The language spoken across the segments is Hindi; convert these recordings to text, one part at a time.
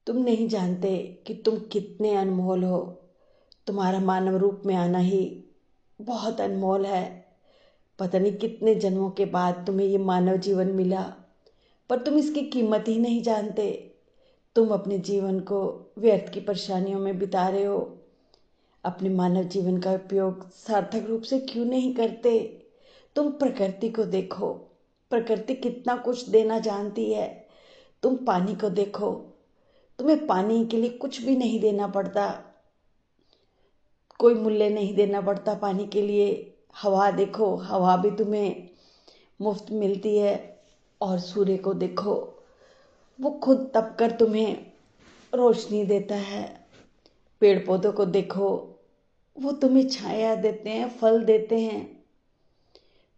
तुम नहीं जानते कि तुम कितने अनमोल हो। तुम्हारा मानव रूप में आना ही बहुत अनमोल है। पता नहीं कितने जन्मों के बाद तुम्हें ये मानव जीवन मिला, पर तुम इसकी कीमत ही नहीं जानते। तुम अपने जीवन को व्यर्थ की परेशानियों में बिता रहे हो। अपने मानव जीवन का उपयोग सार्थक रूप से क्यों नहीं करते? तुम प्रकृति को देखो। प्रकृति कितना कुछ देना जानती है। तुम पानी को देखो। तुम्हें पानी के लिए कुछ भी नहीं देना पड़ता, कोई मूल्य नहीं देना पड़ता पानी के लिए। हवा देखो, हवा भी तुम्हें मुफ्त मिलती है। और सूर्य को देखो, वो खुद तपकर तुम्हें रोशनी देता है। पेड़ पौधों को देखो, वो तुम्हें छाया देते हैं, फल देते हैं।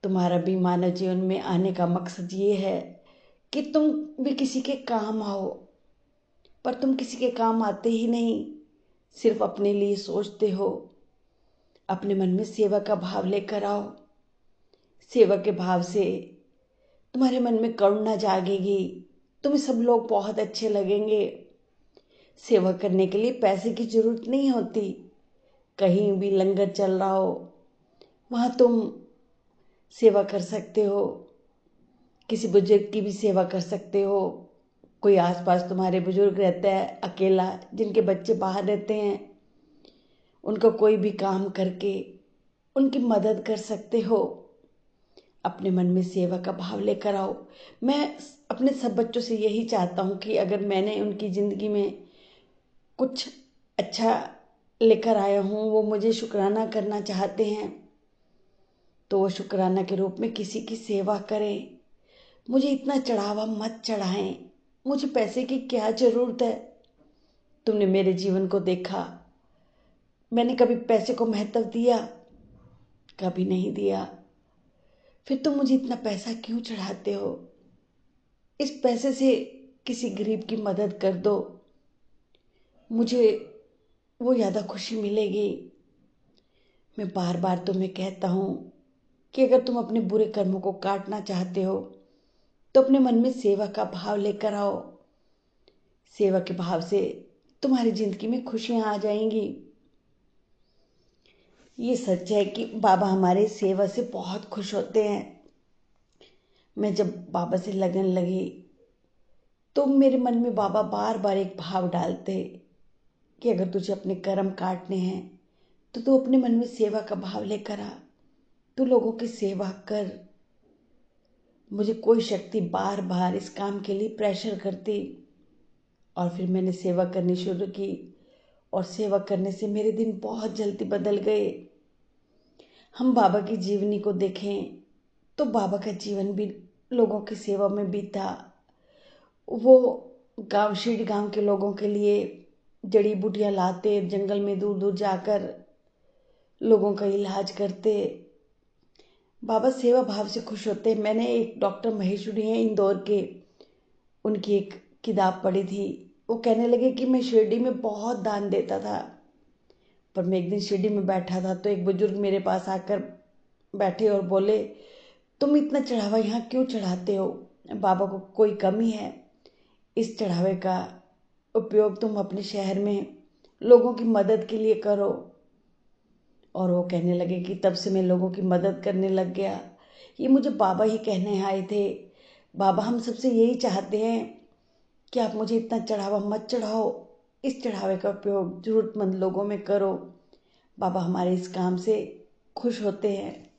तुम्हारा भी मानव जीवन में आने का मकसद ये है कि तुम भी किसी के काम आओ, पर तुम किसी के काम आते ही नहीं, सिर्फ अपने लिए सोचते हो। अपने मन में सेवा का भाव लेकर आओ। सेवा के भाव से तुम्हारे मन में करुणा जागेगी। तुम्हें सब लोग बहुत अच्छे लगेंगे। सेवा करने के लिए पैसे की जरूरत नहीं होती। कहीं भी लंगर चल रहा हो, वहां तुम सेवा कर सकते हो। किसी बुजुर्ग की भी सेवा कर सकते हो। कोई आसपास तुम्हारे बुजुर्ग रहता है अकेला, जिनके बच्चे बाहर रहते हैं, उनका कोई भी काम करके उनकी मदद कर सकते हो। अपने मन में सेवा का भाव लेकर आओ। मैं अपने सब बच्चों से यही चाहता हूँ कि अगर मैंने उनकी ज़िंदगी में कुछ अच्छा लेकर आया हूँ, वो मुझे शुक्राना करना चाहते हैं, तो वो शुक्राना के रूप में किसी की सेवा करें। मुझे इतना चढ़ावा मत चढ़ाएं। मुझे पैसे की क्या ज़रूरत है? तुमने मेरे जीवन को देखा। मैंने कभी पैसे को महत्व दिया? कभी नहीं दिया। फिर तुम मुझे इतना पैसा क्यों चढ़ाते हो? इस पैसे से किसी गरीब की मदद कर दो, मुझे वो ज़्यादा खुशी मिलेगी। मैं बार बार तुम्हें कहता हूँ कि अगर तुम अपने बुरे कर्मों को काटना चाहते हो, तो अपने मन में सेवा का भाव लेकर आओ। सेवा के भाव से तुम्हारी जिंदगी में खुशियाँ आ जाएंगी। ये सच है कि बाबा हमारे सेवा से बहुत खुश होते हैं। मैं जब बाबा से लगन लगी, तो मेरे मन में बाबा बार बार एक भाव डालते कि अगर तुझे अपने कर्म काटने हैं, तो तू अपने मन में सेवा का भाव लेकर आ। तू लोगों की सेवा कर। मुझे कोई शक्ति बार बार इस काम के लिए प्रेशर करती, और फिर मैंने सेवा करनी शुरू की, और सेवा करने से मेरे दिन बहुत जल्दी बदल गए। हम बाबा की जीवनी को देखें तो बाबा का जीवन भी लोगों की सेवा में बीता। वो गांव, शिरडी गांव के लोगों के लिए जड़ी बूटियां लाते, जंगल में दूर दूर जाकर लोगों का इलाज करते। बाबा सेवा भाव से खुश होते। मैंने एक डॉक्टर महेश्वरी हैं इंदौर के, उनकी एक किताब पढ़ी थी। वो कहने लगे कि मैं शिरडी में बहुत दान देता था, पर मैं एक दिन शिरडी में बैठा था तो एक बुजुर्ग मेरे पास आकर बैठे और बोले, तुम इतना चढ़ावा यहाँ क्यों चढ़ाते हो? बाबा को कोई कमी है? इस चढ़ावे का उपयोग तुम अपने शहर में लोगों की मदद के लिए करो। और वो कहने लगे कि तब से मैं लोगों की मदद करने लग गया। ये मुझे बाबा ही कहने आए थे। बाबा हम सबसे यही चाहते हैं कि आप मुझे इतना चढ़ावा मत चढ़ाओ, इस चढ़ावे का उपयोग जरूरतमंद लोगों में करो। बाबा हमारे इस काम से खुश होते हैं।